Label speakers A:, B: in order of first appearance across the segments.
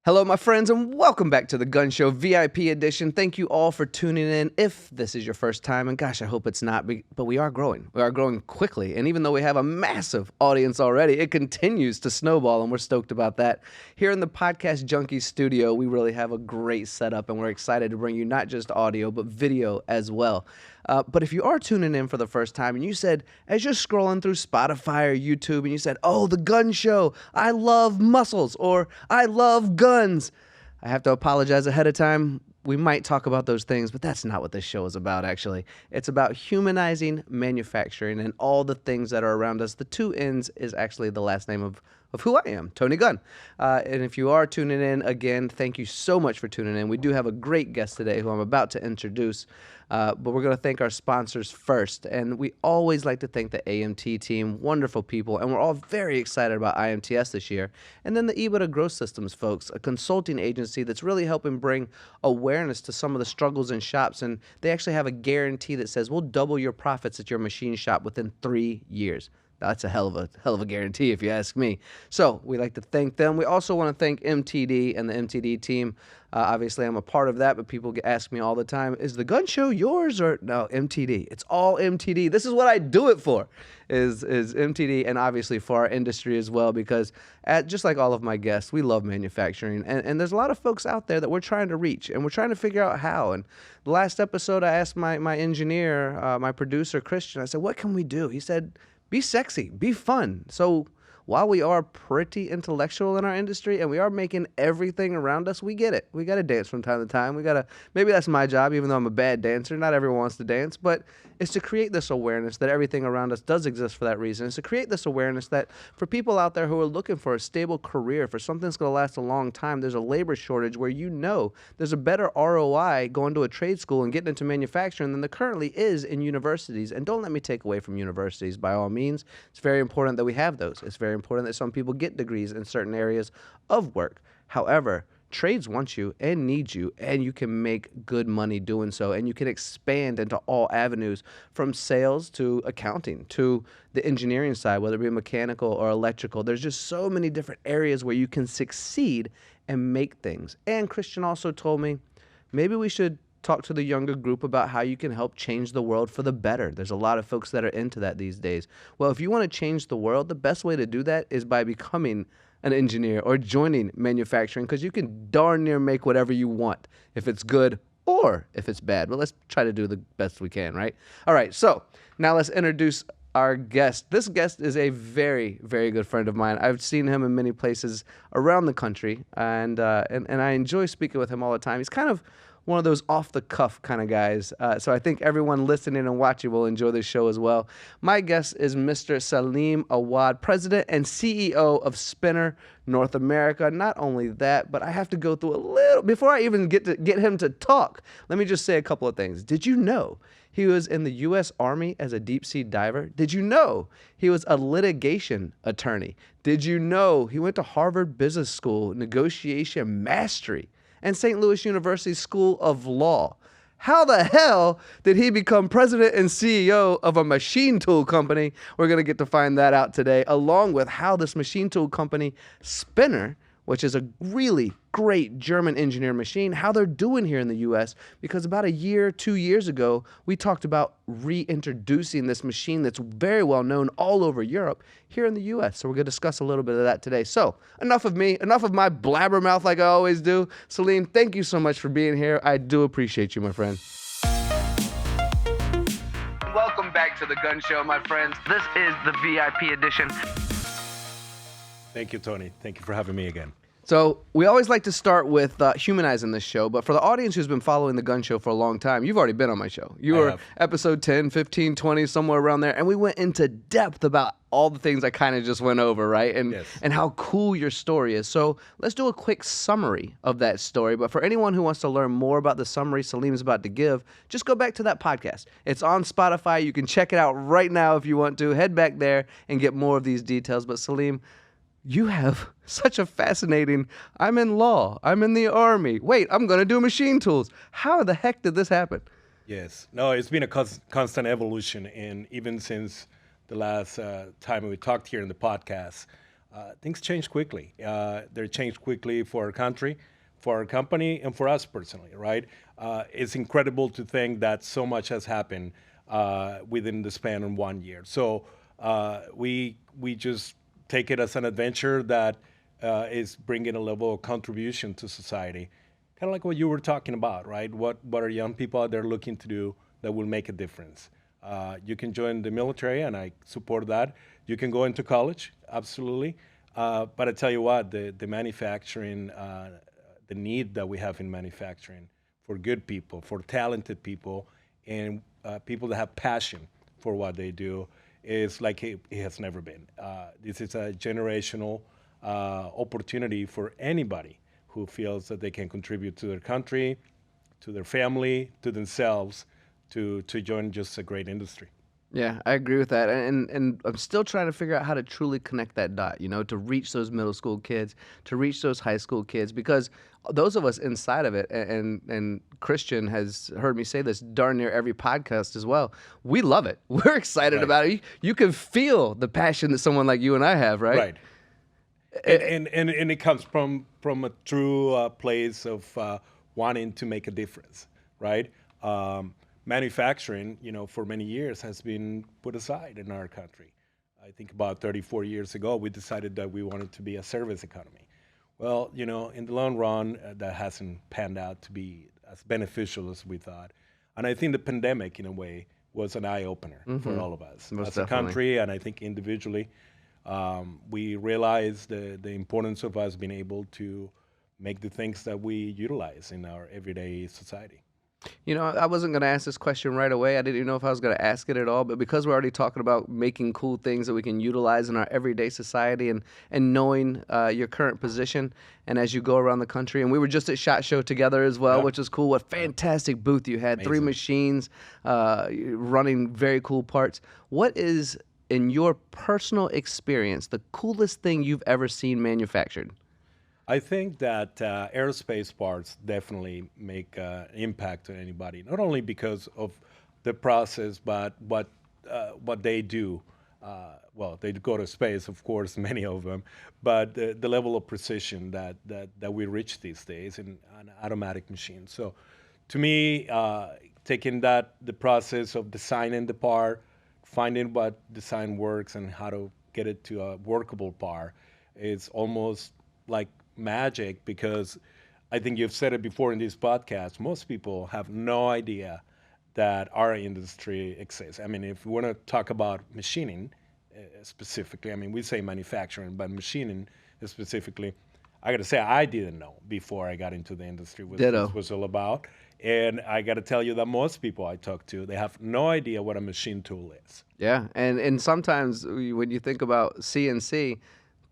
A: Hello, my friends, and welcome back to the Gun Show VIP edition. Thank you all for tuning in. If this is your first time, and gosh, I hope it's not, but we are growing. We are growing quickly, and even though we have a massive audience already, it continues to snowball, and we're stoked about that. Here in the Podcast Junkies studio, we really have a great setup, and we're excited to bring you not just audio, but video as well. But if you are tuning in for the first time and you said, as you're scrolling through Spotify or YouTube and you said, oh, the Gun Show, I love muscles or I love guns, I have to apologize ahead of time. We might talk about those things, but that's not what this show is about, actually. It's about humanizing manufacturing and all the things that are around us. The two N's is actually the last name of who I am, Tony Gunn. And if you are tuning in, again, thank you so much for tuning in. We do have a great guest today who I'm about to introduce, but we're going to thank our sponsors first. And we always like to thank the AMT team, wonderful people, and we're all very excited about IMTS this year. And then the EBITDA Growth Systems folks, a consulting agency that's really helping bring awareness to some of the struggles in shops. And they actually have a guarantee that says, we'll double your profits at your machine shop within 3 years. That's a hell of a guarantee, if you ask me. So we like to thank them. We also want to thank MTD and the MTD team. Obviously, I'm a part of that, but people ask me all the time, is the Gun Show yours or no? MTD. It's all MTD. This is what I do it for, is MTD, and obviously for our industry as well, because just like all of my guests, we love manufacturing, and there's a lot of folks out there that we're trying to reach, and we're trying to figure out how. And the last episode, I asked my engineer, my producer, Christian, I said, what can we do? He said, be sexy, be fun. So while we are pretty intellectual in our industry and we are making everything around us, we get it. We got to dance from time to time. Maybe that's my job, even though I'm a bad dancer. Not everyone wants to dance, but it's to create this awareness that everything around us does exist for that reason. It's to create this awareness that for people out there who are looking for a stable career, for something that's going to last a long time, there's a labor shortage where there's a better ROI going to a trade school and getting into manufacturing than there currently is in universities. And don't let me take away from universities by all means. It's very important that we have those. It's very important that some people get degrees in certain areas of work. However, trades want you and need you, and you can make good money doing so, and you can expand into all avenues from sales to accounting to the engineering side, whether it be mechanical or electrical. There's just so many different areas where you can succeed and make things. And Christian also told me maybe we should talk to the younger group about how you can help change the world for the better. There's a lot of folks that are into that these days. Well, if you want to change the world, the best way to do that is by becoming an engineer or joining manufacturing, because you can darn near make whatever you want if it's good or if it's bad. But let's try to do the best we can, right? All right, so now let's introduce our guest. This guest is a very, very good friend of mine. I've seen him in many places around the country, and I enjoy speaking with him all the time. He's kind of one of those off-the-cuff kind of guys. So I think everyone listening and watching will enjoy this show as well. My guest is Mr. Salim Awad, President and CEO of Spinner North America. Not only that, but I have to go through a little, before I even get him to talk, let me just say a couple of things. Did you know he was in the U.S. Army as a deep-sea diver? Did you know he was a litigation attorney? Did you know he went to Harvard Business School, negotiation mastery, and St. Louis University School of Law? How the hell did he become president and CEO of a machine tool company? We're going to get to find that out today, along with how this machine tool company, Spinner, which is a really great German engineer machine, how they're doing here in the U.S. Because about 2 years ago, we talked about reintroducing this machine that's very well known all over Europe here in the U.S. So we're going to discuss a little bit of that today. So enough of me, enough of my blabbermouth like I always do. Salim, thank you so much for being here. I do appreciate you, my friend. Welcome back to the Gun Show, my friends. This is the VIP edition.
B: Thank you, Tony. Thank you for having me again.
A: So we always like to start with humanizing this show, but for the audience who's been following the Gun Show for a long time, you've already been on my show. You were episode 10, 15, 20, somewhere around there, and we went into depth about all the things I kind of just went over, right? And how cool your story is. So let's do a quick summary of that story. But for anyone who wants to learn more about the summary Salim is about to give, just go back to that podcast. It's on Spotify. You can check it out right now if you want to. Head back there and get more of these details. But Salim, you have such a fascinating, I'm in law, I'm in the Army, wait, I'm going to do machine tools. How the heck did this happen?
B: Yes. No, it's been a constant evolution. And even since the last time we talked here in the podcast, things change quickly. They change quickly for our country, for our company, and for us personally, right? It's incredible to think that so much has happened within the span of 1 year. So we just take it as an adventure that is bringing a level of contribution to society, kind of like what you were talking about, right? What are young people out there looking to do that will make a difference? You can join the military, and I support that. You can go into college, absolutely. But I tell you what, the manufacturing, the need that we have in manufacturing for good people, for talented people, and people that have passion for what they do is like it has never been. This is a generational opportunity for anybody who feels that they can contribute to their country, to their family, to themselves, to join just a great industry.
A: Yeah, I agree with that. And I'm still trying to figure out how to truly connect that dot, to reach those middle school kids, to reach those high school kids, because those of us inside of it, and Christian has heard me say this darn near every podcast as well. We love it. We're excited
B: Right.
A: about it. You can feel the passion that someone like you and I have, right?
B: Right. And it comes from a true place of wanting to make a difference, right? Manufacturing, for many years has been put aside in our country. I think about 34 years ago, we decided that we wanted to be a service economy. Well, in the long run, that hasn't panned out to be as beneficial as we thought. And I think the pandemic, in a way, was an eye opener for all of us
A: Most
B: as a
A: definitely.
B: country, and I think individually. We realized the importance of us being able to make the things that we utilize in our everyday society.
A: I wasn't going to ask this question right away. I didn't even know if I was going to ask it at all. But because we're already talking about making cool things that we can utilize in our everyday society, and knowing your current position, and as you go around the country, and we were just at SHOT Show together as well,
B: Yeah.
A: which was cool. What fantastic booth you had. 3
B: Amazing.
A: machines running very cool parts. What is, in your personal experience, the coolest thing you've ever seen manufactured?
B: I think that aerospace parts definitely make an impact on anybody, not only because of the process, but what they do. Well, they go to space, of course, many of them, but the level of precision that we reach these days in an automatic machine. So, to me, taking the process of designing the part, finding what design works and how to get it to a workable part, is almost like magic, because I think you've said it before in this podcast. Most people have no idea that our industry exists. I mean, if we want to talk about machining specifically, I mean, we say manufacturing, but machining specifically, I got to say I didn't know before I got into the industry what
A: Ditto.
B: this was all about. And I got to tell you that most people I talk to, they have no idea what a machine tool is.
A: Yeah, and sometimes when you think about CNC,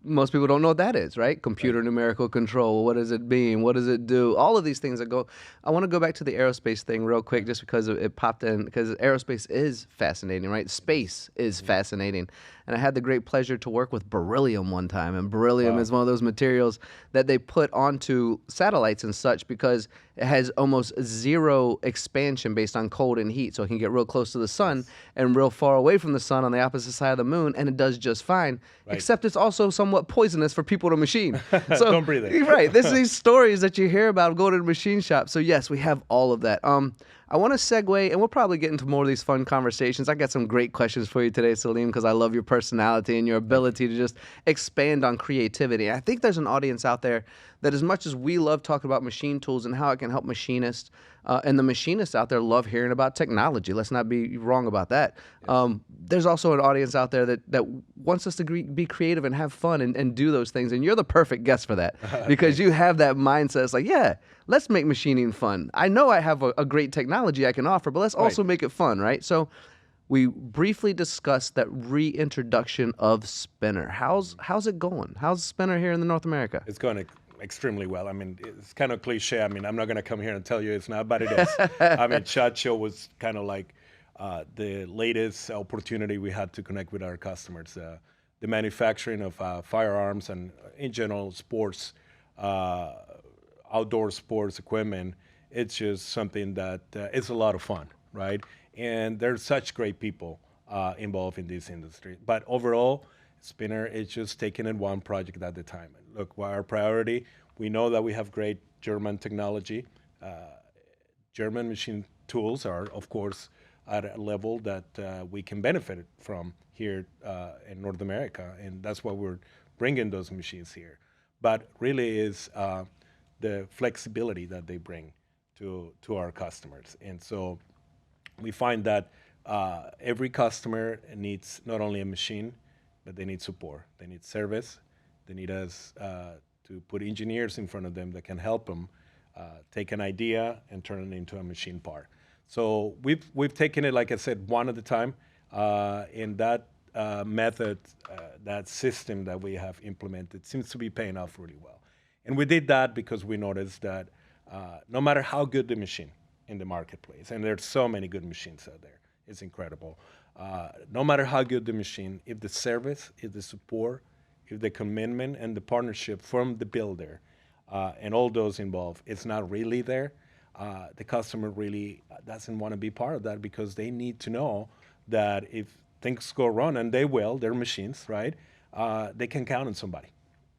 A: most people don't know what that is, right? Computer numerical control. What does it mean? What does it do? All of these things that go. I want to go back to the aerospace thing real quick, just because it popped in. Because aerospace is fascinating, right? Space is fascinating, and I had the great pleasure to work with beryllium one time. And beryllium is one of those materials that they put onto satellites and such, because it has almost zero expansion based on cold and heat, so it can get real close to the sun and real far away from the sun on the opposite side of the moon, and it does just fine.
B: Right.
A: Except it's also somewhat poisonous for people to machine. So
B: Don't breathe it.
A: Right. This is these stories that you hear about go to the machine shop. So yes, we have all of that. I want to segue, and we'll probably get into more of these fun conversations. I got some great questions for you today, Salim, because I love your personality and your ability to just expand on creativity. I think there's an audience out there that, as much as we love talking about machine tools and how it can help machinists, and the machinists out there love hearing about technology. Let's not be wrong about that. There's also an audience out there that wants us to be creative and have fun and do those things. And you're the perfect guest for that, because you have that mindset. It's like, yeah, let's make machining fun. I know I have a great technology I can offer, but let's also make it fun, right? So we briefly discussed that reintroduction of spinner. How's it going? How's spinner here in North America?
B: It's going extremely well. I mean, it's kind of cliche. I mean, I'm not going to come here and tell you it's not, but it is. I mean, SHOT Show was kind of like the latest opportunity we had to connect with our customers. The manufacturing of firearms and, in general, sports, outdoor sports equipment, it's just something that is a lot of fun, right? And there's such great people involved in this industry. But overall, Spinner is just taking it one project at a time. Look, our priority, we know that we have great German technology. German machine tools are, of course, at a level that we can benefit from here in North America, and that's why we're bringing those machines here. But really is the flexibility that they bring to our customers. And so we find that every customer needs not only a machine, but they need support. They need service. They need us to put engineers in front of them that can help them take an idea and turn it into a machine part. So we've taken it, like I said, one at a time. In that method, that system that we have implemented seems to be paying off really well. And we did that because we noticed that no matter how good the machine in the marketplace, and there's so many good machines out there, it's incredible. No matter how good the machine, if the service, if the support, if the commitment and the partnership from the builder and all those involved, it's not really there, the customer really doesn't want to be part of that because they need to know that if things go wrong, and they will, they're machines, right? They can count on somebody.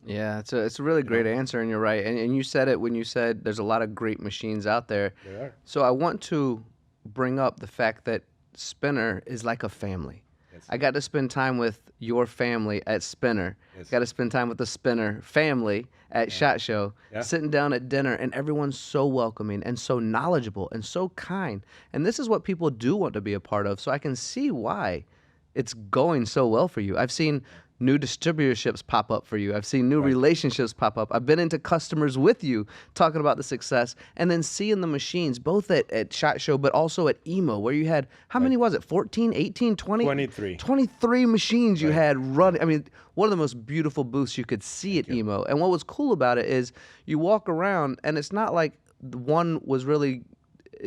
A: Yeah, it's a really great answer, and you're right. And you said it when you said there's a lot of great machines out there.
B: There are.
A: So I want to bring up the fact that Spinner is like a family.
B: Yes.
A: I got to spend time with your family at Spinner.
B: Yes.
A: Got to spend time with the Spinner family at SHOT Show, sitting down at dinner, and everyone's so welcoming and so knowledgeable and so kind. And this is what people do want to be a part of. So I can see why it's going so well for you. I've seen new distributorships pop up for you. I've seen new relationships pop up. I've been into customers with you talking about the success, and then seeing the machines both at SHOT Show but also at EMO, where you had, how many was it, 14, 18, 20?
B: 23.
A: 23 machines you had running. I mean, one of the most beautiful booths you could see at EMO. And what was cool about it is you walk around, and it's not like one was really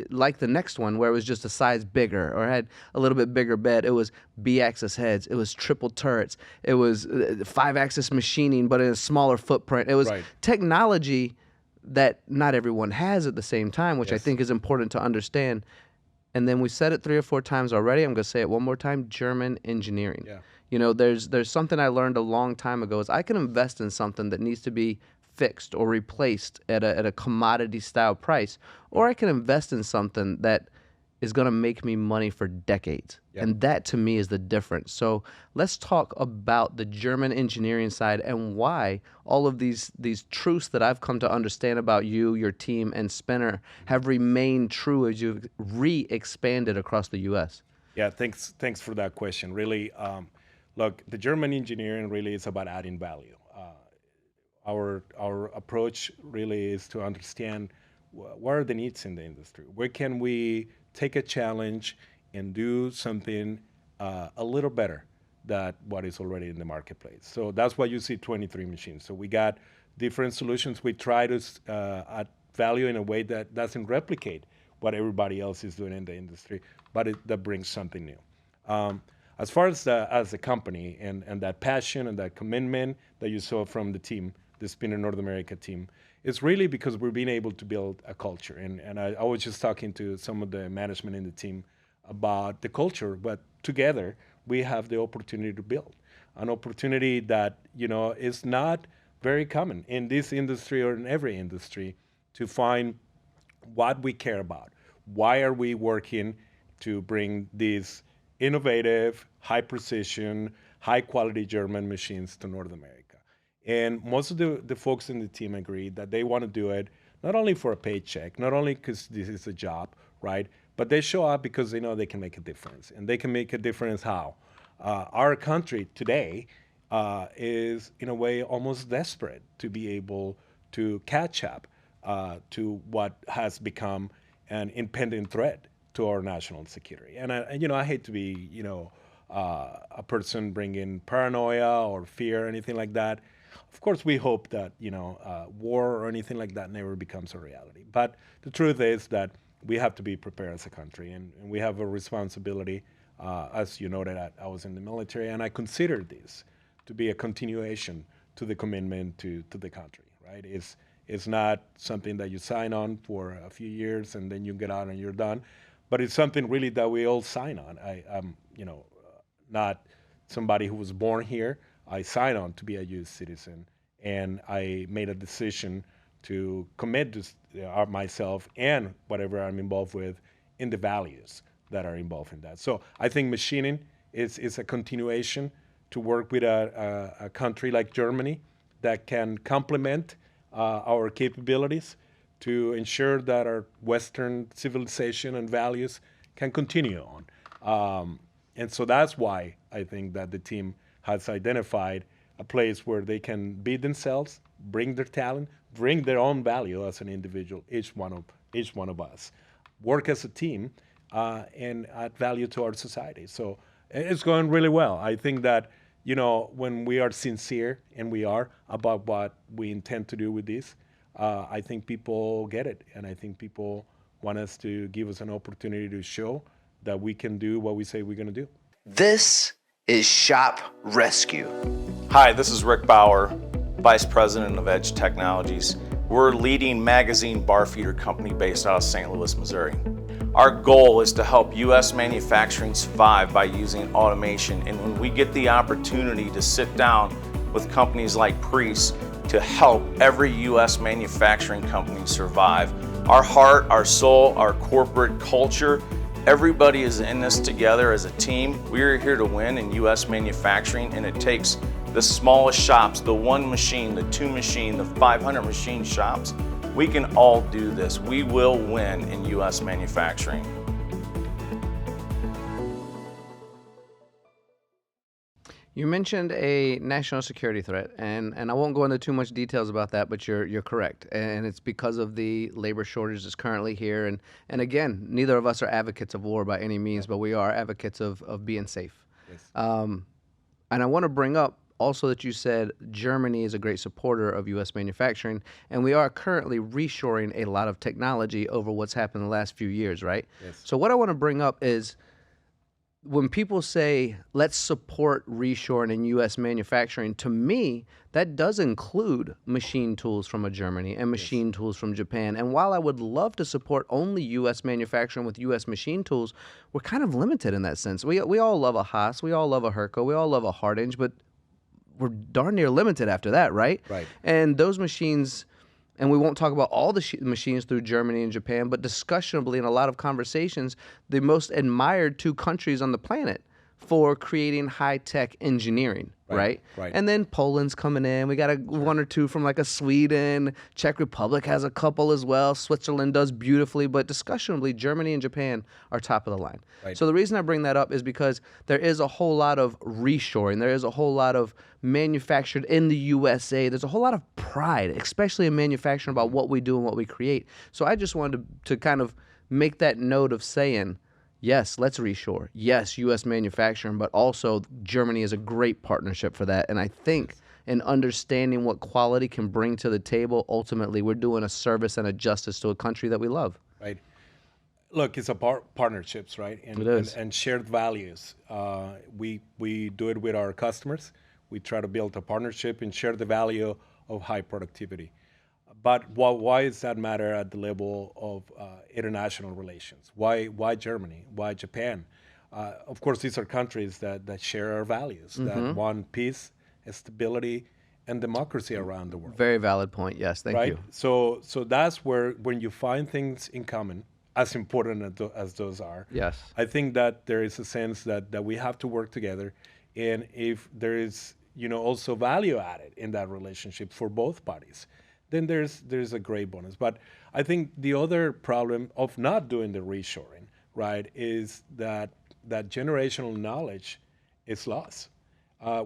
A: like the next one where it was just a size bigger or had a little bit bigger bed. It was B-axis heads. It was triple turrets. It was 5-axis machining, but in a smaller footprint. It was technology that not everyone has at the same time, which I think is important to understand. And then we said it 3 or 4 times already. I'm going to say it one more time: German engineering.
B: Yeah.
A: You know, there's something I learned a long time ago is I can invest in something that needs to be fixed or replaced at a commodity style price, or I can invest in something that is going to make me money for decades. And that to me is the difference. So let's talk about the German engineering side and why all of these truths that I've come to understand about you, your team, and Spinner have remained true as you've re-expanded across the U.S.
B: Yeah, thanks for that question. Really, look, the German engineering really is about adding value. Our approach really is to understand what are the needs in the industry. Where can we take a challenge and do something a little better than what is already in the marketplace? So that's why you see 23 machines. So we got different solutions. We try to add value in a way that doesn't replicate what everybody else is doing in the industry, but that brings something new. As far as the company and that passion and that commitment that you saw from the team, the Spinner North America team, it's really because we're being able to build a culture. And I was just talking to some of the management in the team about the culture, but together we have the opportunity to build an opportunity that, you know, is not very common in this industry or in every industry, to find what we care about. Why are we working to bring these innovative, high precision, high quality German machines to North America? And most of the folks in the team agree that they want to do it not only for a paycheck, not only because this is a job, right? But they show up because they know they can make a difference. And they can make a difference how? Our country today is, in a way, almost desperate to be able to catch up to what has become an impending threat to our national security. And I hate to be, a person bringing paranoia or fear or anything like that. Of course, we hope that, war or anything like that never becomes a reality. But the truth is that we have to be prepared as a country, and we have a responsibility. As you noted, I was in the military, and I consider this to be a continuation to the commitment to the country, right? It's not something that you sign on for a few years and then you get out and you're done, but it's something really that we all sign on. I'm not somebody who was born here. I signed on to be a U.S. citizen, and I made a decision to commit to myself and whatever I'm involved with in the values that are involved in that. So I think machining is a continuation to work with a country like Germany that can complement our capabilities to ensure that our Western civilization and values can continue on. And so that's why I think that the team has identified a place where they can be themselves, bring their talent, bring their own value as an individual, each one of us, work as a team, and add value to our society. So it's going really well. I think that, when we are sincere, and we are, about what we intend to do with this, I think people get it. And I think people want us to give us an opportunity to show that we can do what we say we're going to do.
A: This is Shop Rescue.
C: Hi, this is Rick Bauer, Vice President of Edge Technologies. We're a leading magazine bar feeder company based out of St. Louis, Missouri. Our goal is to help U.S. manufacturing survive by using automation, and when we get the opportunity to sit down with companies like Priest to help every U.S. manufacturing company survive, our heart, our soul, our corporate culture, everybody is in this together as a team. We're here to win in U.S. manufacturing, and it takes the smallest shops, the 1 machine, the 2 machine, the 500 machine shops. We can all do this. We will win in U.S. manufacturing.
A: You mentioned a national security threat, and I won't go into too much details about that, but you're correct. And it's because of the labor shortage that's currently here. And again, neither of us are advocates of war by any means, but we are advocates of being safe.
B: Yes.
A: And I want to bring up also that you said Germany is a great supporter of U.S. manufacturing, and we are currently reshoring a lot of technology over what's happened in the last few years, right?
B: Yes.
A: So what I want to bring up is, when people say, let's support reshoring and U.S. manufacturing, to me, that does include machine tools from Germany and machine tools from Japan. And while I would love to support only U.S. manufacturing with U.S. machine tools, we're kind of limited in that sense. We all love a Haas, we all love a Herco, we all love a Hardinge, but we're darn near limited after that, right?
B: Right.
A: And those machines, and we won't talk about all the machines through Germany and Japan, but discussionably in a lot of conversations, the most admired 2 countries on the planet for creating high-tech engineering, right?
B: Right.
A: And then Poland's coming in. We got 1 or 2 from like a Sweden. Czech Republic has a couple as well. Switzerland does beautifully, but discussionably, Germany and Japan are top of the line.
B: Right.
A: So the reason I bring that up is because there is a whole lot of reshoring. There is a whole lot of manufactured in the USA. There's a whole lot of pride, especially in manufacturing, about what we do and what we create. So I just wanted to kind of make that note of saying, yes, let's reshore. Yes, U.S. manufacturing, but also Germany is a great partnership for that. And I think in understanding what quality can bring to the table, ultimately we're doing a service and a justice to a country that we love.
B: Right. Look, it's about partnerships, right? And,
A: It is.
B: and shared values. We do it with our customers. We try to build a partnership and share the value of high productivity. But why does that matter at the level of international relations? Why Germany? Why Japan? Of course, these are countries that share our values, that want peace, stability, and democracy around the world.
A: Very valid point. Yes, thank
B: Right?
A: you.
B: So that's where, when you find things in common, as important as those are,
A: Yes.
B: I think that there is a sense that we have to work together. And if there is, also value added in that relationship for both parties, then there's a great bonus. But I think the other problem of not doing the reshoring, right, is that generational knowledge is lost.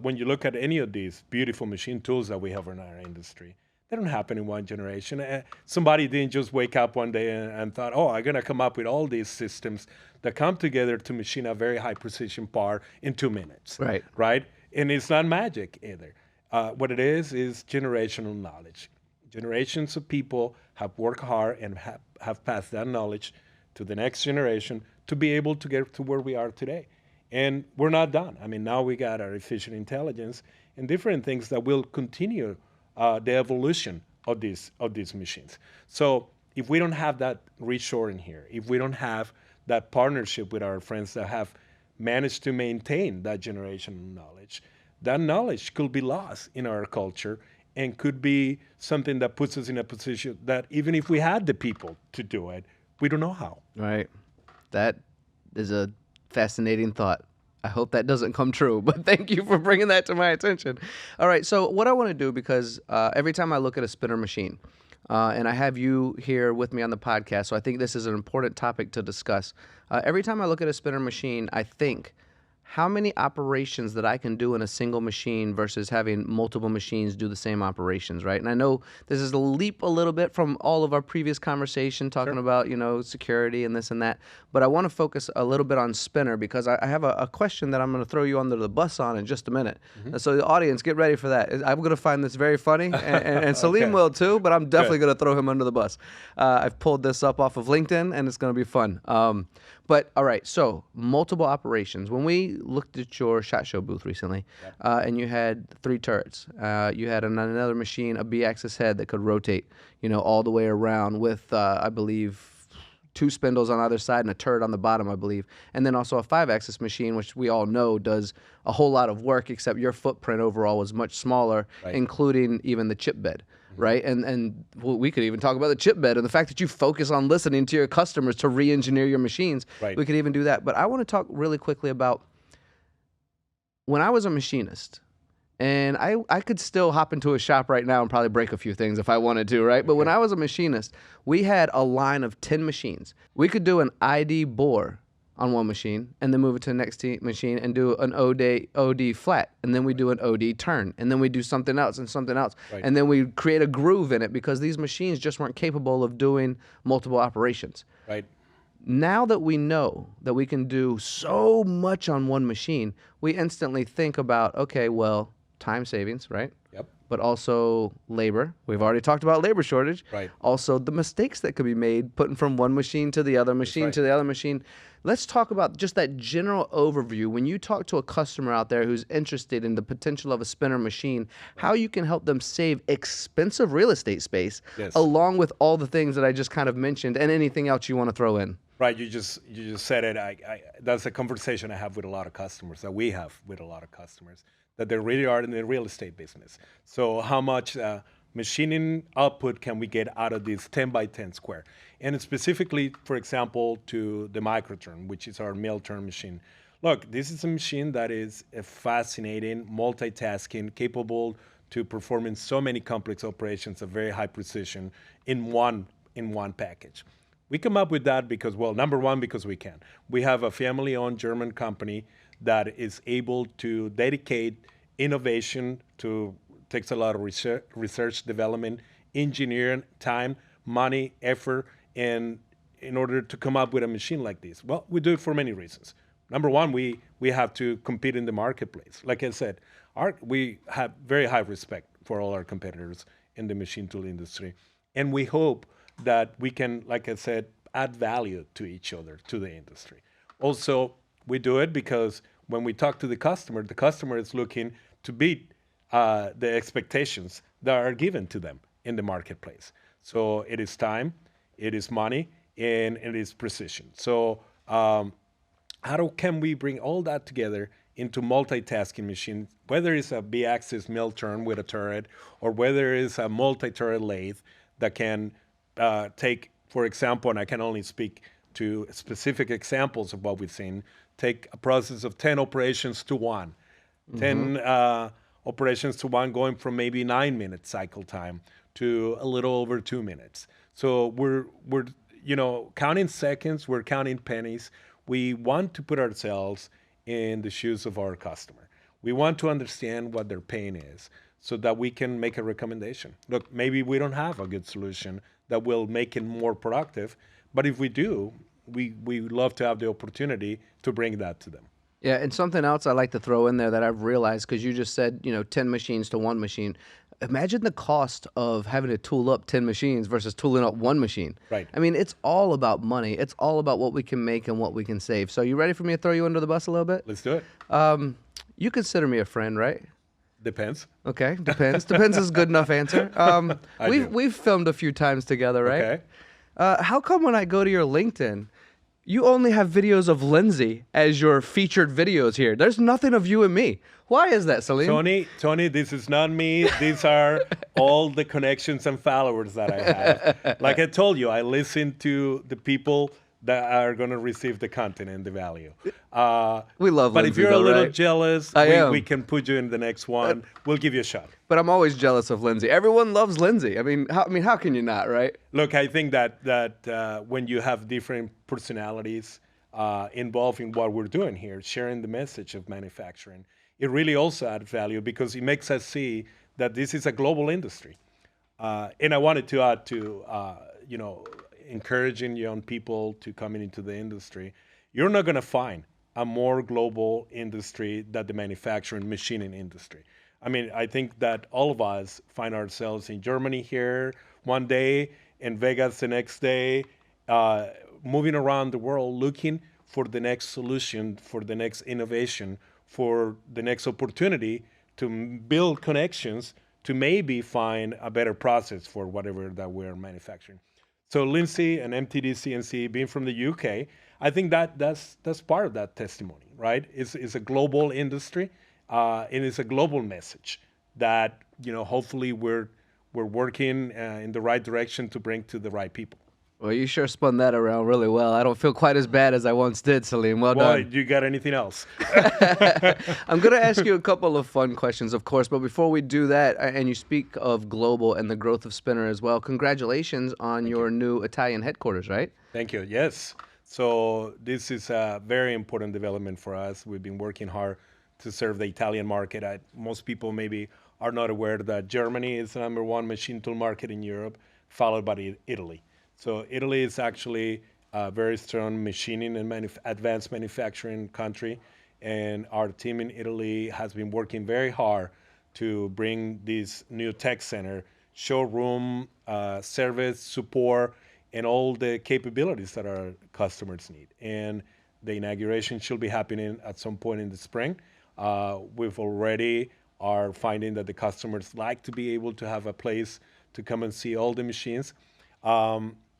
B: When you look at any of these beautiful machine tools that we have in our industry, they don't happen in one generation. Somebody didn't just wake up one day and thought, oh, I'm going to come up with all these systems that come together to machine a very high precision part in 2 minutes.
A: Right.
B: Right? And it's not magic either. What it is generational knowledge. Generations of people have worked hard and have passed that knowledge to the next generation to be able to get to where we are today. And we're not done. I mean, now we got artificial intelligence and different things that will continue the evolution of these machines. So if we don't have that reshoring here, if we don't have that partnership with our friends that have managed to maintain that generational knowledge, that knowledge could be lost in our culture and could be something that puts us in a position that even if we had the people to do it, we don't know how.
A: Right. That is a fascinating thought. I hope that doesn't come true, but thank you for bringing that to my attention. All right, so what I want to do, because every time I look at a spinner machine, and I have you here with me on the podcast, so I think this is an important topic to discuss. Every time I look at a spinner machine, I think, how many operations that I can do in a single machine versus having multiple machines do the same operations, right? And I know this is a leap a little bit from all of our previous conversation talking about, security and this and that, but I want to focus a little bit on spinner because I have a question that I'm going to throw you under the bus on in just a minute. So the audience, get ready for that. I'm going to find this very funny, and Salim will too, but I'm definitely going to throw him under the bus. I've pulled this up off of LinkedIn, and it's going to be fun. But all right, so multiple operations. When we looked at your SHOT Show booth recently, and you had 3 turrets, you had another machine, a B-axis head that could rotate, all the way around with, I believe, 2 spindles on either side and a turret on the bottom, I believe, and then also a 5-axis machine, which we all know does a whole lot of work, except your footprint overall was much smaller, including even the chip bed. Right, and we could even talk about the chip bed and the fact that you focus on listening to your customers to re-engineer your machines.
B: Right.
A: We could even do that. But I want to talk really quickly about when I was a machinist, and I could still hop into a shop right now and probably break a few things if I wanted to, right? But when I was a machinist, we had a line of 10 machines. We could do an ID bore on one machine and then move it to the next machine and do an OD flat, and then we do an OD turn, and then we do something else and something else, and then we create a groove in it because these machines just weren't capable of doing multiple operations.
B: Right.
A: Now that we know that we can do so much on one machine, we instantly think about, okay, well, time savings, right?
B: Yep.
A: But also labor. We've already talked about labor shortage.
B: Right.
A: Also the mistakes that could be made putting from one machine to the other machine to the other machine. Let's talk about just that general overview. When you talk to a customer out there who's interested in the potential of a spinner machine, how you can help them save expensive real estate space, along with all the things that I just kind of mentioned and anything else you want to throw in.
B: Right, you just said it. That's a conversation I have with a lot of customers, that we have with a lot of customers, that they really are in the real estate business. So how much machining output can we get out of this 10 by 10 square? And specifically, for example, to the microturn, which is our mill turn machine. Look, this is a machine that is a fascinating, multitasking, capable to performing so many complex operations of very high precision in one package. We come up with that because, well, number one, because we can. We have a family-owned German company that is able to dedicate innovation to, takes a lot of research, development, engineering, time, money, effort, and in order to come up with a machine like this. Well, we do it for many reasons. Number one, we have to compete in the marketplace. Like I said, we have very high respect for all our competitors in the machine tool industry. And we hope that we can, like I said, add value to each other, to the industry. Also, we do it because when we talk to the customer is looking to beat the expectations that are given to them in the marketplace. So it is time, it is money, and it is precision. So can we bring all that together into multitasking machine, whether it's a B-axis mill turn with a turret, or whether it's a multi-turret lathe that can take, for example, and I can only speak to specific examples of what we've seen, take a process of 10 operations to 1, 10 operations to 1, going from maybe 9-minute cycle time to a little over 2 minutes. So we're counting seconds, we're counting pennies. We want to put ourselves in the shoes of our customer. We want to understand what their pain is so that we can make a recommendation. Look, maybe we don't have a good solution that will make it more productive, but if we do, we would love to have the opportunity to bring that to them.
A: Yeah, and something else I like to throw in there that I've realized, because you just said, 10 machines to one machine. Imagine the cost of having to tool up 10 machines versus tooling up one machine.
B: Right.
A: I mean, it's all about money. It's all about what we can make and what we can save. So you ready for me to throw you under the bus a little bit?
B: Let's do it.
A: You consider me a friend, right?
B: Depends.
A: Okay, depends. Depends is a good enough answer. We've filmed a few times together, right?
B: Okay.
A: How come when I go to your LinkedIn, You only have videos of Lindsay as your featured videos here. There's nothing of you and me. Why is that, Salim?
B: Tony, this is not me. These are all the connections and followers that I have. Like I told you, I listen to the people that are going to receive the content and the value.
A: We love
B: But
A: Lindsay,
B: if you're a
A: though,
B: little
A: right?
B: jealous,
A: I am.
B: we can put you in the next one. We'll give you a shot.
A: But I'm always jealous of Lindsay. Everyone loves Lindsay. I mean, how can you not, right?
B: Look, I think that when you have different personalities involved in what we're doing here, sharing the message of manufacturing, it really also adds value because it makes us see that this is a global industry. And I wanted to add to, encouraging young people to coming into the industry. You're not going to find a more global industry than the manufacturing machining industry. I mean, I think that all of us find ourselves in Germany here one day, in Vegas the next day, moving around the world looking for the next solution, for the next innovation, for the next opportunity to build connections to maybe find a better process for whatever that we're manufacturing. So Lindsay and MTDCNC being from the UK, I think that's part of that testimony, right? It's a global industry, and it's a global message that hopefully we're working in the right direction to bring to the right people.
A: Well, you sure spun that around really well. I don't feel quite as bad as I once did, Salim. Well
B: Well,
A: done.
B: you got anything else?
A: I'm going to ask you a couple of fun questions, of course, but before we do that, and you speak of global and the growth of Spinner as well, congratulations on your new Italian headquarters, right?
B: Thank you. Yes. So this is a very important development for us. We've been working hard to serve the Italian market. Most people maybe are not aware that Germany is the #1 machine tool market in Europe, followed by Italy. So Italy is actually a very strong machining and advanced manufacturing country. And our team in Italy has been working very hard to bring this new tech center, showroom, service, support, and all the capabilities that our customers need. And the inauguration should be happening at some point in the spring. We've already are finding that the customers like to be able to have a place to come and see all the machines.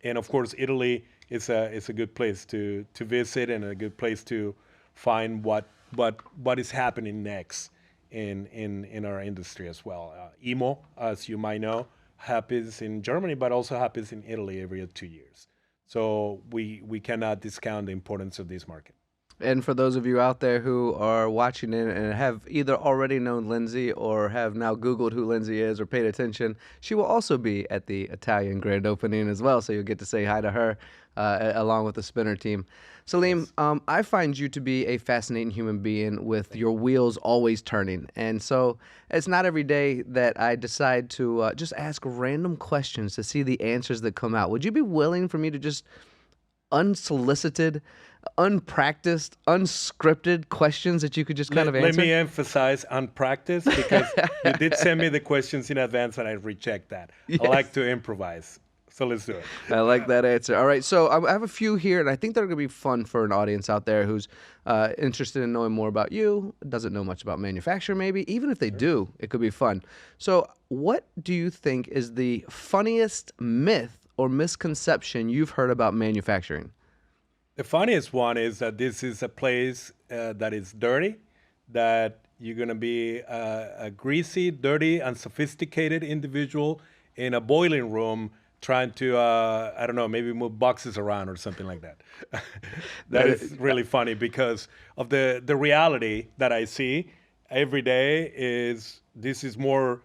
B: And of course, Italy is a good place to visit and a good place to find what is happening next in our industry as well. IMO, as you might know, happens in Germany, but also happens in Italy every 2 years. So we cannot discount the importance of this market.
A: And for those of you out there who are watching it and have either already known Lindsay or have now Googled who Lindsay is or paid attention, she will also be at the Italian grand opening as well. So you'll get to say hi to her along with the Spinner team. Salim, yes. I find you to be a fascinating human being with your wheels always turning. And so it's not every day that I decide to just ask random questions to see the answers that come out. Would you be willing for me to just unsolicited, unpracticed, unscripted questions that you could just kind of answer?
B: Let me emphasize unpracticed because you did send me the questions in advance and I reject that. Yes. I like to improvise. So let's do it.
A: I like that answer. All right, so I have a few here, and I think they're going to be fun for an audience out there who's interested in knowing more about you, doesn't know much about manufacturing maybe. Even if they do, it could be fun. So what do you think is the funniest myth or misconception you've heard about manufacturing?
B: The funniest one is that this is a place that is dirty, that you're going to be a greasy, dirty, unsophisticated individual in a boiling room trying to, I don't know, maybe move boxes around or something like that. That is really funny because of the reality that I see every day is this is more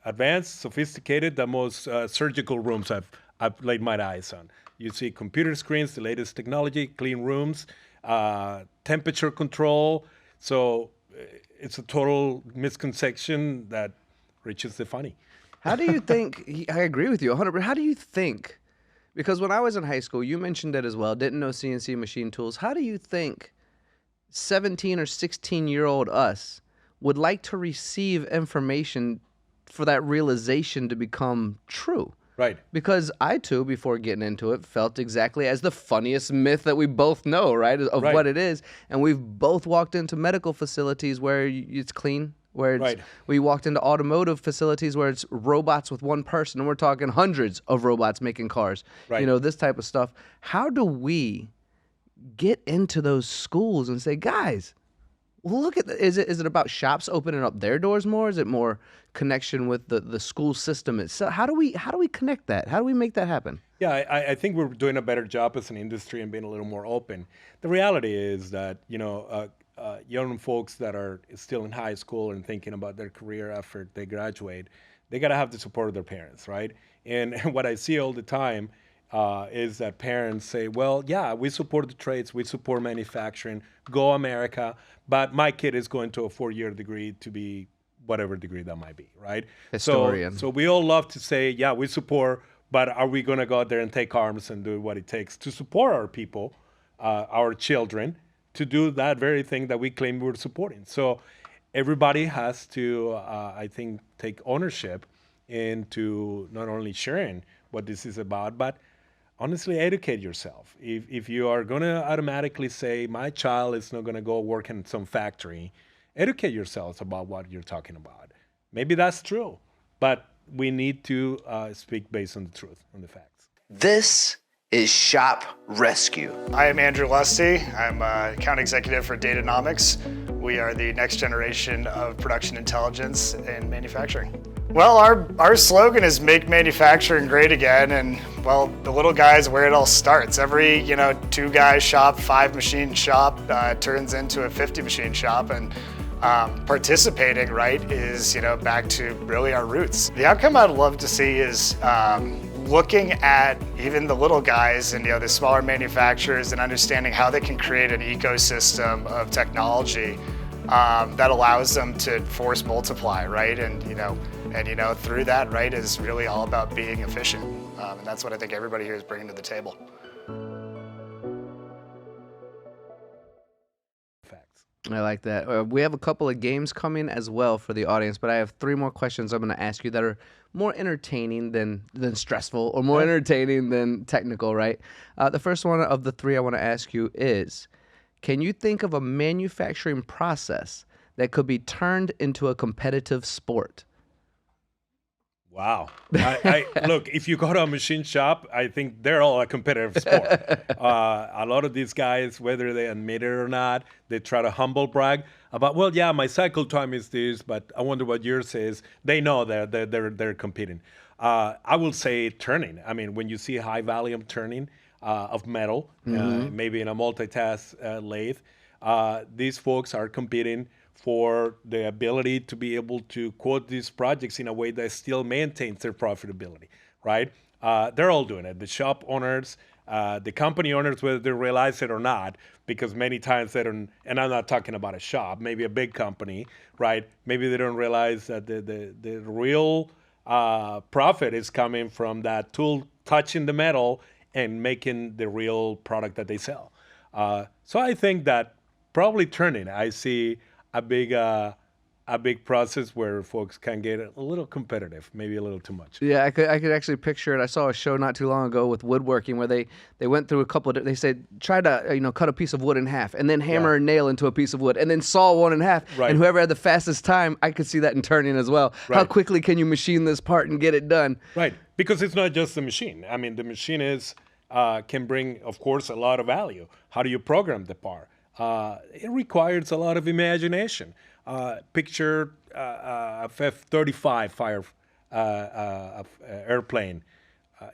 B: advanced, sophisticated than most surgical rooms I've laid my eyes on. You see computer screens, the latest technology, clean rooms, temperature control. So it's a total misconception that reaches the funny.
A: How do you think, I agree with you 100%, how do you think, because when I was in high school, you mentioned it as well, didn't know CNC machine tools. How do you think 17 or 16-year-old us would like to receive information for that realization to become true?
B: Right.
A: Because I, too, before getting into it, felt exactly as the funniest myth that we both know, right, of what it is. And we've both walked into medical facilities where it's clean, where it's,
B: Right.
A: we walked into automotive facilities where it's robots with one person, and we're talking hundreds of robots making cars.
B: Right.
A: You know, this type of stuff. How do we get into those schools and say, guys, well, look at is it about shops opening up their doors more? Is it more connection with the school system itself? How do we connect that? How do we make that happen?
B: Yeah, I think we're doing a better job as an industry and being a little more open. The reality is that, young folks that are still in high school and thinking about their career after they graduate, they got to have the support of their parents, right? And what I see all the time is that parents say, well, yeah, we support the trades, we support manufacturing, go America, but my kid is going to a 4-year degree to be whatever degree that might be, right?
A: Historian.
B: So we all love to say, yeah, we support, but are we going to go out there and take arms and do what it takes to support our people, our children, to do that very thing that we claim we're supporting? So everybody has to, I think, take ownership into not only sharing what this is about, but honestly educate yourself. If you are going to automatically say, my child is not going to go work in some factory, educate yourselves about what you're talking about. Maybe that's true, but we need to speak based on the truth, on the facts.
A: This is Shop Rescue.
D: I am Andrew Lusty. I'm account executive for Datanomics. We are the next generation of production intelligence in manufacturing. Well, our slogan is make manufacturing great again, and well, the little guy is where it all starts. Every 2-guy shop, 5-machine shop turns into a 50-machine shop, and participating, right, is back to really our roots. The outcome I'd love to see is looking at even the little guys and the smaller manufacturers and understanding how they can create an ecosystem of technology that allows them to force multiply, right? And through that, right, is really all about being efficient. And that's what I think everybody here is bringing to the table.
B: Facts.
A: I like that. We have a couple of games coming as well for the audience, but I have 3 more questions I'm going to ask you that are more entertaining than stressful, or more entertaining than technical, right? The first one of the 3 I want to ask you is, can you think of a manufacturing process that could be turned into a competitive sport?
B: Wow. Look, if you go to a machine shop, I think they're all a competitive sport. A lot of these guys, whether they admit it or not, they try to humble brag about, well, yeah, my cycle time is this, but I wonder what yours is. They know that they're competing. I will say turning. I mean, when you see high volume turning of metal, maybe in a multitask lathe, these folks are competing for the ability to be able to quote these projects in a way that still maintains their profitability, right? They're all doing it. The shop owners, the company owners, whether they realize it or not, because many times they don't, and I'm not talking about a shop, maybe a big company, right? Maybe they don't realize that the real profit is coming from that tool touching the metal and making the real product that they sell. So I think that probably turning, I see a big process where folks can get a little competitive, maybe a little too much.
A: Yeah, I could actually picture it. I saw a show not too long ago with woodworking where they went through a couple of, they said, try to cut a piece of wood in half and then hammer a nail into a piece of wood and then saw one in half.
B: Right.
A: And whoever had the fastest time, I could see that in turning as well.
B: Right.
A: How quickly can you machine this part and get it done?
B: Right, because it's not just the machine. I mean, the machine can bring, of course, a lot of value. How do you program the part? It requires a lot of imagination. Picture a F-35 airplane.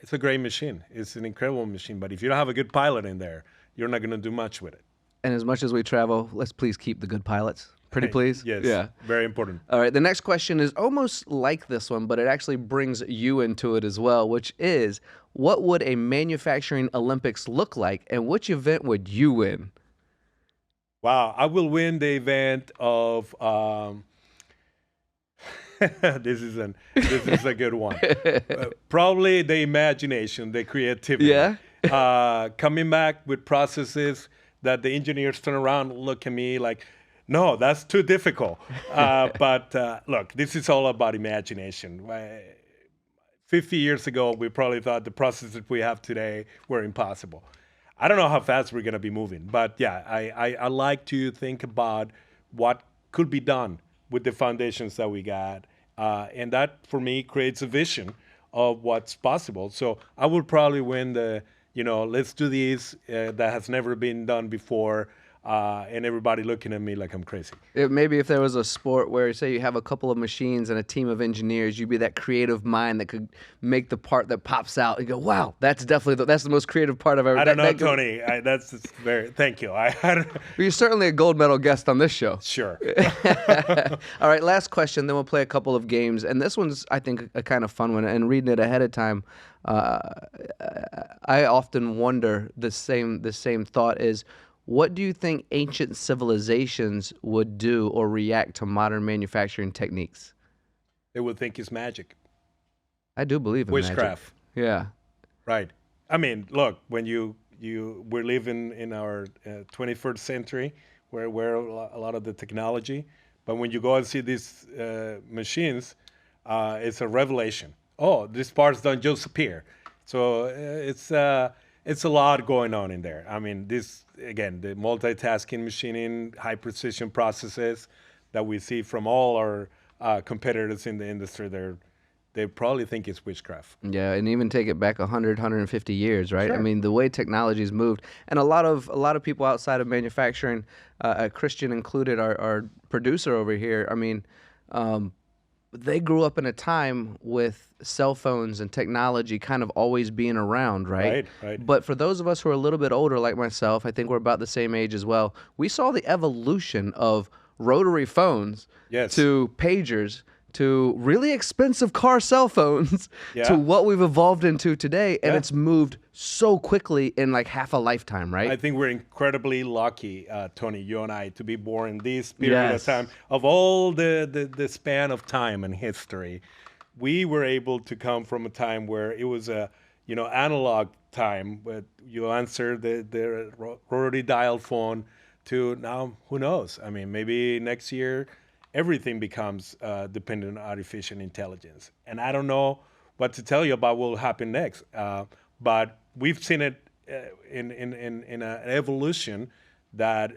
B: It's a great machine. It's an incredible machine. But if you don't have a good pilot in there, you're not going to do much with it.
A: And as much as we travel, let's please keep the good pilots. Pretty please?
B: Yes.
A: Yeah.
B: Very important.
A: All right. The next question is almost like this one, but it actually brings you into it as well, which is, what would a manufacturing Olympics look like, and which event would you win?
B: Wow, I will win the event of. This is a good one. Probably the imagination, the creativity.
A: Yeah.
B: Coming back with processes that the engineers turn around, look at me like, no, that's too difficult. But look, this is all about imagination. 50 years ago, we probably thought the processes we have today were impossible. I don't know how fast we're going to be moving, but yeah, I like to think about what could be done with the foundations that we got. And that, for me, creates a vision of what's possible. So I would probably win the, let's do this that has never been done before, and everybody looking at me like I'm crazy.
A: Maybe if there was a sport where, say, you have a couple of machines and a team of engineers, you'd be that creative mind that could make the part that pops out. You go, wow, that's definitely that's the most creative part I've ever.
B: I don't know, Tony. Thank you. I don't know.
A: You're certainly a gold medal guest on this show.
B: Sure.
A: All right, last question, then we'll play a couple of games. And this one's, I think, a kind of fun one. And reading it ahead of time, I often wonder the same thought is, what do you think ancient civilizations would do or react to modern manufacturing techniques?
B: They would think it's magic.
A: I do believe in
B: witchcraft.
A: Magic. Yeah.
B: Right. I mean, look, when we're living in our 21st century, where a lot of the technology, but when you go and see these machines, it's a revelation. Oh, these parts don't just appear. So it's a lot going on in there. I mean, again, the multitasking machining, high precision processes that we see from all our competitors in the industry, they probably think it's witchcraft.
A: Yeah, and even take it back 100, 150 years, right?
B: Sure.
A: I mean, the way technology's moved, and a lot of people outside of manufacturing, Christian included, our producer over here. I mean, they grew up in a time with cell phones and technology kind of always being around, right?
B: Right.
A: But for those of us who are a little bit older, like myself, I think we're about the same age as well, we saw the evolution of rotary phones to pagers to really expensive car cell phones to what we've evolved into today. And it's moved so quickly in like half a lifetime, right?
B: I think we're incredibly lucky, Tony, you and I, to be born in this period of time. Of all the span of time and history, we were able to come from a time where it was a analog time, but you answer the rotary dial phone to now, who knows? I mean, maybe next year everything becomes dependent on artificial intelligence. And I don't know what to tell you about what will happen next. But we've seen it in an evolution that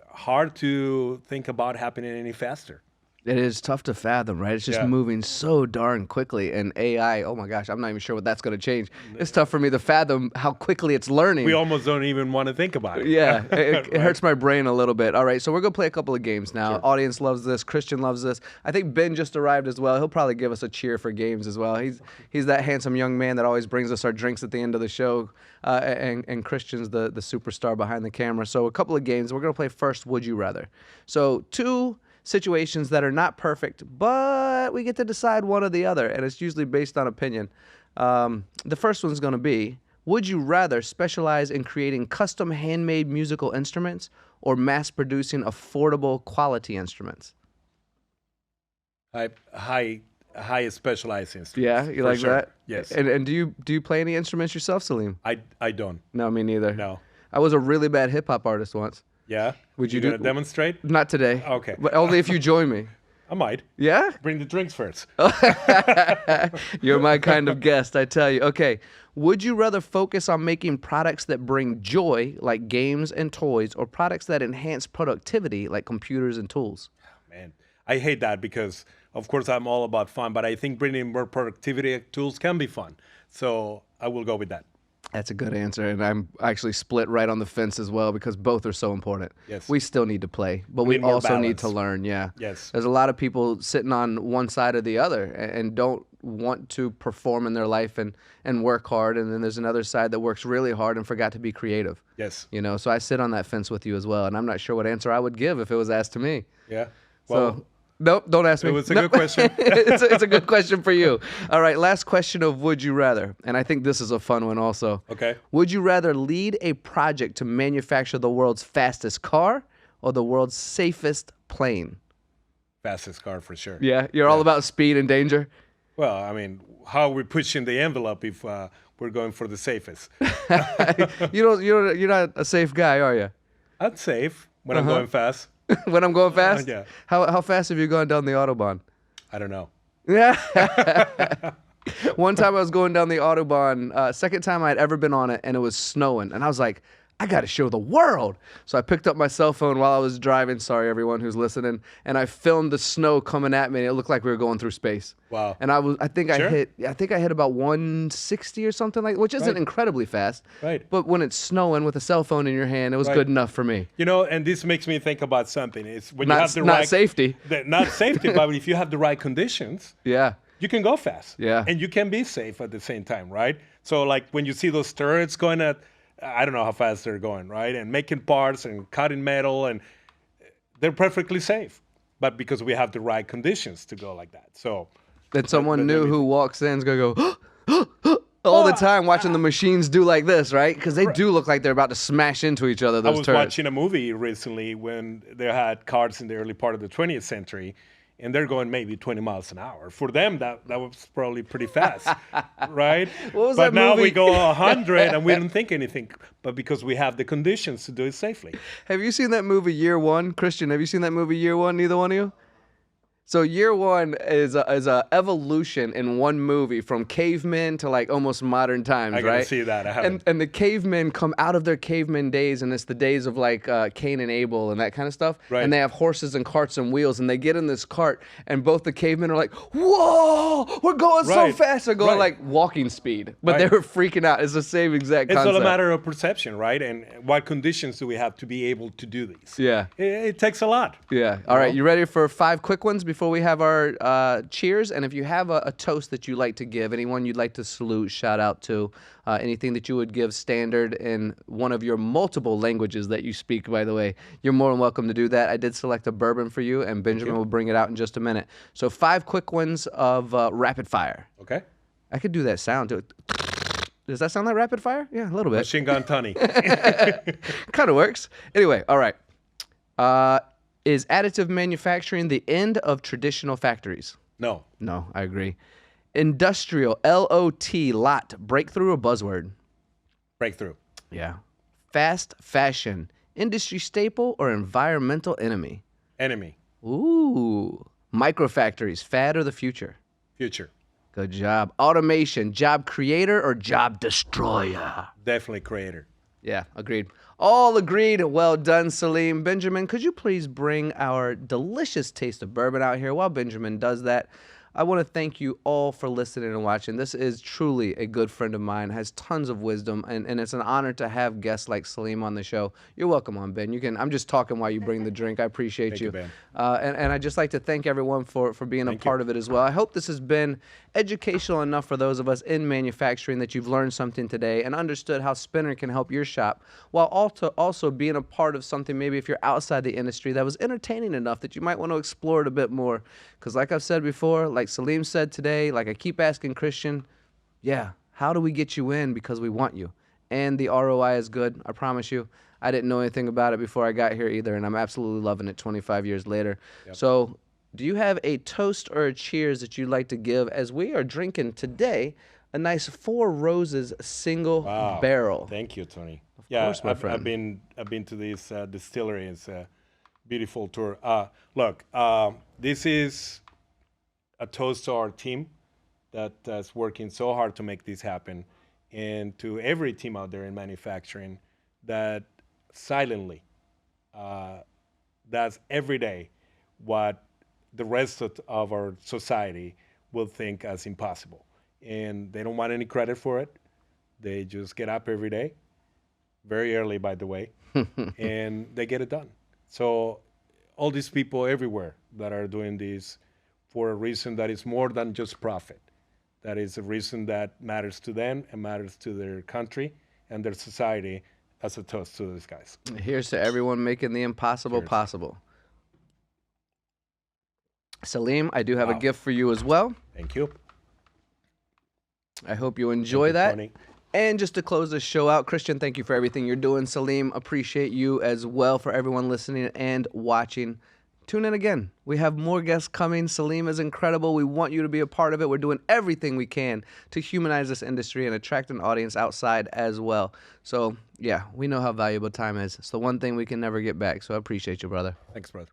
B: hard to think about happening any faster.
A: It is tough to fathom, right? It's just moving so darn quickly. And AI, oh my gosh, I'm not even sure what that's going to change. It's tough for me to fathom how quickly it's learning.
B: We almost don't even want to think about it.
A: Yeah, it hurts my brain a little bit. All right, so we're going to play a couple of games now. Sure. Audience loves this. Christian loves this. I think Ben just arrived as well. He'll probably give us a cheer for games as well. He's that handsome young man that always brings us our drinks at the end of the show. And Christian's the superstar behind the camera. So a couple of games. We're going to play first, Would You Rather. So two situations that are not perfect, but we get to decide one or the other, and it's usually based on opinion. The first one's going to be, would you rather specialize in creating custom handmade musical instruments or mass producing affordable quality instruments?
B: High specialized instruments.
A: Yeah, you like that?
B: Yes.
A: And do you play any instruments yourself, Salim?
B: I don't.
A: No, me neither.
B: No.
A: I was a really bad hip hop artist once.
B: Yeah?
A: Would you
B: gonna demonstrate?
A: Not today.
B: Okay.
A: But only if you join me.
B: I might.
A: Yeah?
B: Bring the drinks first.
A: You're my kind of guest, I tell you. Okay. Would you rather focus on making products that bring joy, like games and toys, or products that enhance productivity, like computers and tools?
B: Man, I hate that because, of course, I'm all about fun, but I think bringing more productivity tools can be fun. So I will go with that.
A: That's a good answer, and I'm actually split right on the fence as well because both are so important.
B: Yes.
A: We still need to play, but we also need to learn,
B: Yes.
A: There's a lot of people sitting on one side or the other and don't want to perform in their life and work hard, and then there's another side that works really hard and forgot to be creative.
B: Yes.
A: So I sit on that fence with you as well, and I'm not sure what answer I would give if it was asked to me.
B: Yeah. Well,
A: nope, don't ask me.
B: It was a good question.
A: it's a good question for you. All right, last question of would you rather, and I think this is a fun one also.
B: Okay.
A: Would you rather lead a project to manufacture the world's fastest car or the world's safest plane?
B: Fastest car for sure.
A: Yeah, you're all about speed and danger?
B: Well, I mean, how are we pushing the envelope if we're going for the safest?
A: You're not a safe guy, are you?
B: I'm safe when I'm going fast.
A: When I'm going fast?
B: Yeah.
A: How fast have you gone down the Autobahn?
B: I don't know.
A: Yeah. One time I was going down the Autobahn, second time I'd ever been on it, and it was snowing. And I was like, I got to show the world. So I picked up my cell phone while I was driving. Sorry, everyone who's listening. And I filmed the snow coming at me. And it looked like we were going through space.
B: Wow.
A: And I think I hit about 160 or something like, which isn't incredibly fast.
B: Right.
A: But when it's snowing with a cell phone in your hand, it was good enough for me.
B: You know, and this makes me think about something. It's when you
A: Not,
B: have the
A: not
B: right
A: safety.
B: Not safety, but if you have the right conditions,
A: Yeah.
B: you can go fast.
A: Yeah.
B: And you can be safe at the same time, right? So like when you see those turrets going at, I don't know how fast they're going, right? And making parts and cutting metal, and they're perfectly safe. But because we have the right conditions to go like that. So
A: That someone new who walks in is going to go all the time watching the machines do like this, right? Because they do look like they're about to smash into each other, those
B: I was
A: turrets.
B: watching a movie recently when they had cars in the early part of the 20th century, and they're going maybe 20 miles an hour. For them, that was probably pretty fast, right?
A: What was
B: but
A: that
B: now
A: movie?
B: we go 100 and we don't think anything, but because we have the conditions to do it safely.
A: Have you seen that movie Year One? Christian, have you seen that movie Year One? Neither one of you? So Year One is a evolution in one movie from cavemen to like almost modern times,
B: I gotta
A: right?
B: see that. I haven't.
A: And the cavemen come out of their caveman days, and it's the days of like Cain and Abel and that kind of stuff.
B: Right.
A: And they have horses and carts and wheels, and they get in this cart, and both the cavemen are like, "Whoa, we're going so
B: Right.
A: fast!" They're going
B: Right.
A: like walking speed, but
B: Right.
A: they were freaking out. It's the same exact
B: It's
A: concept.
B: all a matter of perception, right? And what conditions do we have to be able to do these?
A: Yeah.
B: It takes a lot.
A: Yeah. All right. You ready for 5 quick ones before we have our cheers? And if you have a toast that you like to give, anyone you'd like to salute, shout out to, anything that you would give standard in one of your multiple languages that you speak, by the way, you're more than welcome to do that. I did select a bourbon for you, and Benjamin will bring it out in just a minute. So 5 quick ones of rapid fire.
B: Okay.
A: I could do that sound too. Does that sound like rapid fire? Yeah, a little bit.
B: Machine gun Tony.
A: Kind of works. Anyway, all right. Is additive manufacturing the end of traditional factories?
B: No.
A: No, I agree. Industrial, LOT, lot, breakthrough or buzzword?
B: Breakthrough.
A: Yeah. Fast fashion, industry staple or environmental enemy?
B: Enemy.
A: Ooh. Microfactories, fad or the future?
B: Future.
A: Good job. Automation, job creator or job destroyer?
B: Definitely creator.
A: Yeah, agreed. All agreed. Well done, Salim. Benjamin, could you please bring our delicious taste of bourbon out here? While Benjamin does that, I want to thank you all for listening and watching. This is truly a good friend of mine, has tons of wisdom, and it's an honor to have guests like Salim on the show. You're welcome on, Ben. I'm just talking while you bring the drink. I appreciate
B: Thank you, Ben.
A: And I'd just like to thank everyone for being a part of it as well. I hope this has been educational enough for those of us in manufacturing that you've learned something today and understood how Spinner can help your shop, while also being a part of something maybe if you're outside the industry that was entertaining enough that you might want to explore it a bit more. Because like I've said before, like Salim said today, like I keep asking Christian, yeah, how do we get you in? Because we want you. And the ROI is good, I promise you. I didn't know anything about it before I got here either, and I'm absolutely loving it 25 years later. Yep. So do you have a toast or a cheers that you'd like to give as we are drinking today a nice Four Roses single barrel?
B: Thank you, Tony.
A: Of course, my friend.
B: I've been to this distillery. It's a beautiful tour. Look, this is a toast to our team that's working so hard to make this happen, and to every team out there in manufacturing that silently does every day what the rest of our society will think as impossible. And they don't want any credit for it. They just get up every day, very early, by the way, and they get it done. So all these people everywhere that are doing this for a reason that is more than just profit. That is a reason that matters to them and matters to their country and their society, as a toast to these guys.
A: Here's to everyone making the impossible possible. Salim, I do have a gift for you as well.
B: Thank you.
A: I hope you enjoy that.
B: Tony.
A: And just to close this show out, Christian, thank you for everything you're doing. Salim, appreciate you as well. For everyone listening and watching, tune in again. We have more guests coming. Salim is incredible. We want you to be a part of it. We're doing everything we can to humanize this industry and attract an audience outside as well. So, yeah, we know how valuable time is. It's the one thing we can never get back. So I appreciate you, brother.
B: Thanks, brother.